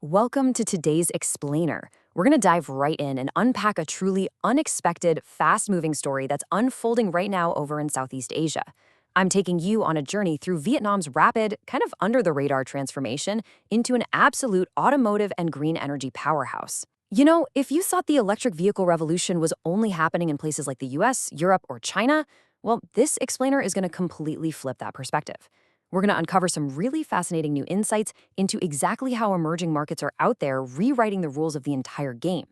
Welcome to today's Explainer. We're going to dive right in and unpack a truly unexpected, fast-moving story that's unfolding right now over in Southeast Asia. I'm taking you on a journey through Vietnam's rapid, kind of under-the-radar transformation into an absolute automotive and green energy powerhouse. You know, if you thought the electric vehicle revolution was only happening in places like the US, Europe, or China, well, this Explainer is going to completely flip that perspective. We're going to uncover some really fascinating new insights into exactly how emerging markets are out there rewriting the rules of the entire game.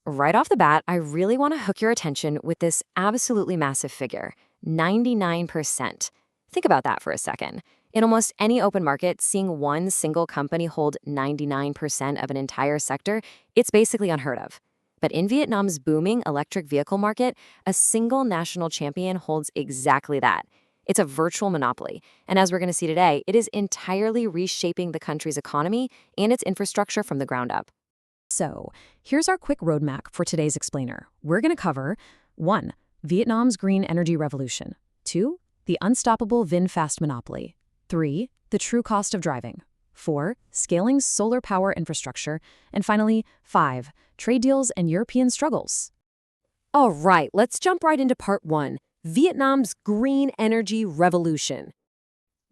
Right off the bat, I really want to hook your attention with this absolutely massive figure, 99%. Think about that for a second. In almost any open market, seeing one single company hold 99% of an entire sector, it's basically unheard of. But in Vietnam's booming electric vehicle market, a single national champion holds exactly that. It's a virtual monopoly, and as we're going to see today, it is entirely reshaping the country's economy and its infrastructure from the ground up. So, here's our quick roadmap for today's Explainer. We're going to cover 1. Vietnam's green energy revolution. 2. The unstoppable VinFast Monopoly. 3. The true cost of driving. 4. Scaling solar power infrastructure. And finally, 5. Trade deals and European struggles. All right, let's jump right into part 1. Vietnam's green energy revolution.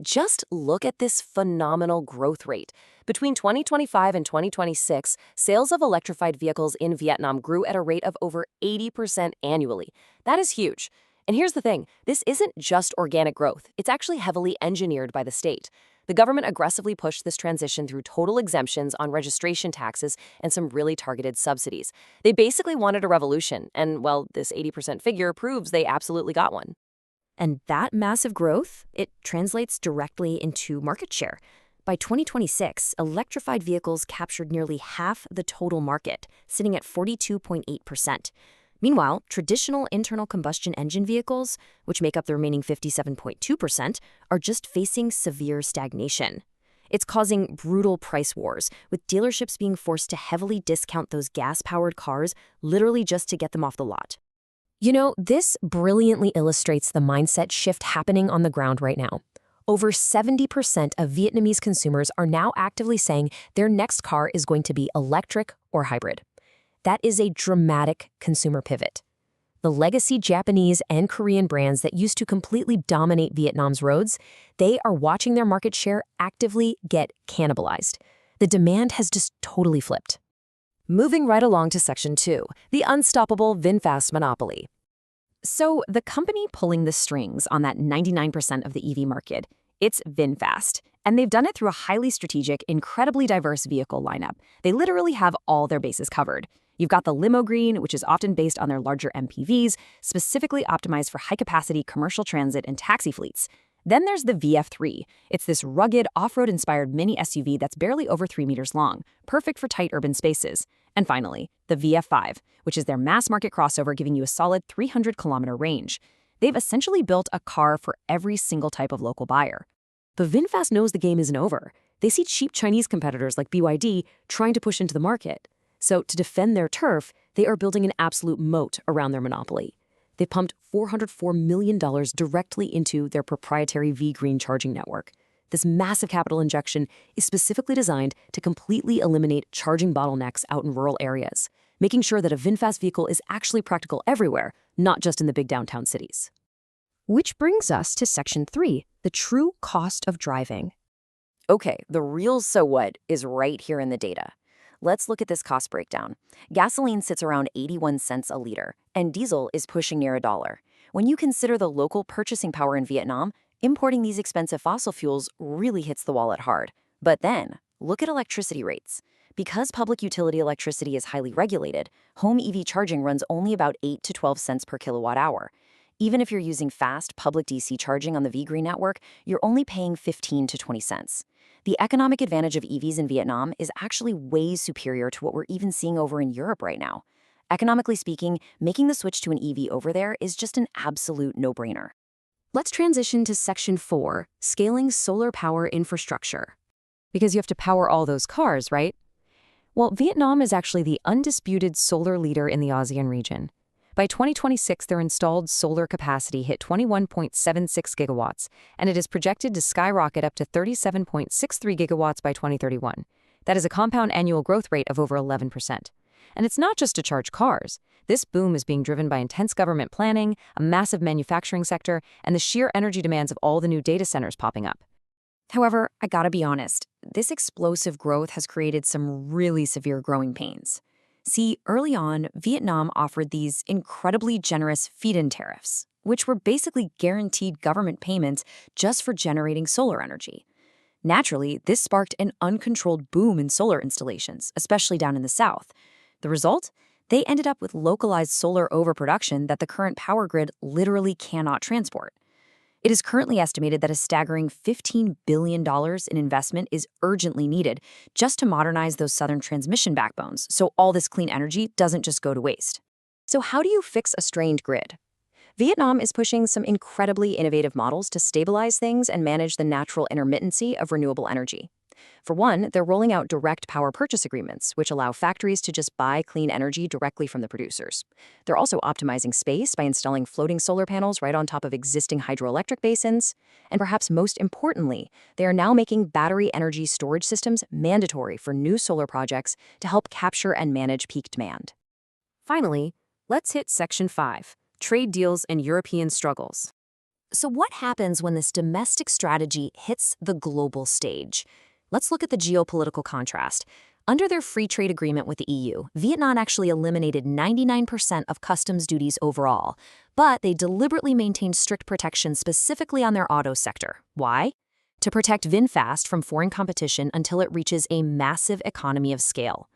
Just look at this phenomenal growth rate. Between 2025 and 2026, sales of electrified vehicles in Vietnam grew at a rate of over 80% annually. That is huge. And here's the thing, this isn't just organic growth. It's actually heavily engineered by the state. The government aggressively pushed this transition through total exemptions on registration taxes and some really targeted subsidies. They basically wanted a revolution, and, well, this 80% figure proves they absolutely got one. And that massive growth, it translates directly into market share. By 2026, electrified vehicles captured nearly half the total market, sitting at 42.8%. Meanwhile, traditional internal combustion engine vehicles, which make up the remaining 57.2%, are just facing severe stagnation. It's causing brutal price wars, with dealerships being forced to heavily discount those gas-powered cars literally just to get them off the lot. You know, this brilliantly illustrates the mindset shift happening on the ground right now. Over 70% of Vietnamese consumers are now actively saying their next car is going to be electric or hybrid. That is a dramatic consumer pivot. The legacy Japanese and Korean brands that used to completely dominate Vietnam's roads, they are watching their market share actively get cannibalized. The demand has just totally flipped. Moving right along to Section 2, the unstoppable VinFast Monopoly. So the company pulling the strings on that 99% of the EV market, it's VinFast. And they've done it through a highly strategic, incredibly diverse vehicle lineup. They literally have all their bases covered. You've got the Limo Green, which is often based on their larger MPVs, specifically optimized for high-capacity commercial transit and taxi fleets. Then there's the VF3. It's this rugged, off-road-inspired mini SUV that's barely over 3 meters long, perfect for tight urban spaces. And finally, the VF5, which is their mass-market crossover giving you a solid 300-kilometer range. They've essentially built a car for every single type of local buyer. But VinFast knows the game isn't over. They see cheap Chinese competitors like BYD trying to push into the market. So to defend their turf, they are building an absolute moat around their monopoly. They pumped $404 million directly into their proprietary V-Green charging network. This massive capital injection is specifically designed to completely eliminate charging bottlenecks out in rural areas, making sure that a VinFast vehicle is actually practical everywhere, not just in the big downtown cities. Which brings us to Section 3, the true cost of driving. Okay, the real so what is right here in the data. Let's look at this cost breakdown. Gasoline sits around 81 cents a liter, and diesel is pushing near $1. When you consider the local purchasing power in Vietnam, importing these expensive fossil fuels really hits the wallet hard. But then, look at electricity rates. Because public utility electricity is highly regulated, home EV charging runs only about 8 to 12 cents per kilowatt hour. Even if you're using fast public DC charging on the V-Green network, you're only paying 15 to 20 cents. The economic advantage of EVs in Vietnam is actually way superior to what we're even seeing over in Europe right now. Economically speaking, making the switch to an EV over there is just an absolute no-brainer. Let's transition to Section 4, scaling solar power infrastructure. Because you have to power all those cars, right? Well, Vietnam is actually the undisputed solar leader in the ASEAN region. By 2026, their installed solar capacity hit 21.76 gigawatts, and it is projected to skyrocket up to 37.63 gigawatts by 2031. That is a compound annual growth rate of over 11%. And it's not just to charge cars. This boom is being driven by intense government planning, a massive manufacturing sector, and the sheer energy demands of all the new data centers popping up. However, I gotta be honest, this explosive growth has created some really severe growing pains. See, early on, Vietnam offered these incredibly generous feed-in tariffs, which were basically guaranteed government payments just for generating solar energy. Naturally, this sparked an uncontrolled boom in solar installations, especially down in the south. The result? They ended up with localized solar overproduction that the current power grid literally cannot transport. It is currently estimated that a staggering $15 billion in investment is urgently needed just to modernize those southern transmission backbones, so all this clean energy doesn't just go to waste. So how do you fix a strained grid? Vietnam is pushing some incredibly innovative models to stabilize things and manage the natural intermittency of renewable energy. For one, they're rolling out direct power purchase agreements, which allow factories to just buy clean energy directly from the producers. They're also optimizing space by installing floating solar panels right on top of existing hydroelectric basins. And perhaps most importantly, they are now making battery energy storage systems mandatory for new solar projects to help capture and manage peak demand. Finally, let's hit Section 5, Trade Deals and European Struggles. So what happens when this domestic strategy hits the global stage? Let's look at the geopolitical contrast. Under their free trade agreement with the EU, Vietnam actually eliminated 99% of customs duties overall, but they deliberately maintained strict protection specifically on their auto sector. Why? To protect VinFast from foreign competition until it reaches a massive economy of scale.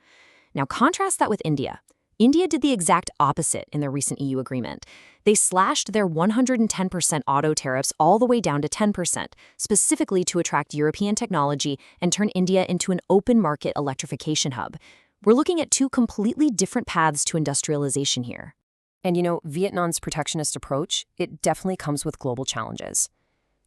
Now contrast that with India. India did the exact opposite in their recent EU agreement. They slashed their 110% auto tariffs all the way down to 10%, specifically to attract European technology and turn India into an open market electrification hub. We're looking at two completely different paths to industrialization here. And Vietnam's protectionist approach, it definitely comes with global challenges.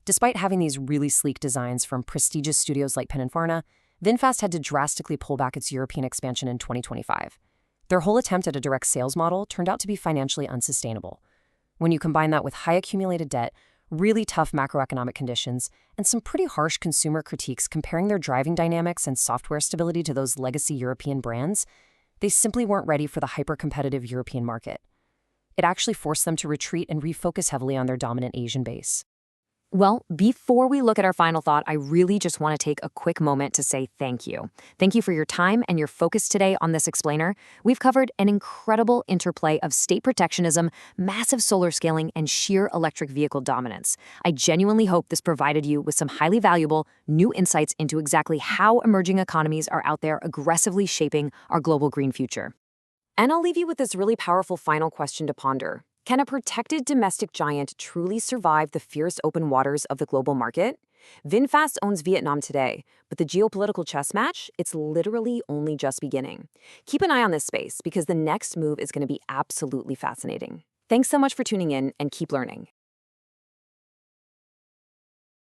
Despite having these really sleek designs from prestigious studios like Pininfarina, VinFast had to drastically pull back its European expansion in 2025. Their whole attempt at a direct sales model turned out to be financially unsustainable. When you combine that with high accumulated debt, really tough macroeconomic conditions, and some pretty harsh consumer critiques comparing their driving dynamics and software stability to those legacy European brands, they simply weren't ready for the hyper-competitive European market. It actually forced them to retreat and refocus heavily on their dominant Asian base. Well, before we look at our final thought, I really just want to take a quick moment to say thank you. Thank you for your time and your focus today on this explainer. We've covered an incredible interplay of state protectionism, massive solar scaling, and sheer electric vehicle dominance. I genuinely hope this provided you with some highly valuable new insights into exactly how emerging economies are out there aggressively shaping our global green future. And I'll leave you with this really powerful final question to ponder. Can a protected domestic giant truly survive the fierce open waters of the global market? VinFast owns Vietnam today, but the geopolitical chess match, it's literally only just beginning. Keep an eye on this space because the next move is going to be absolutely fascinating. Thanks so much for tuning in and keep learning.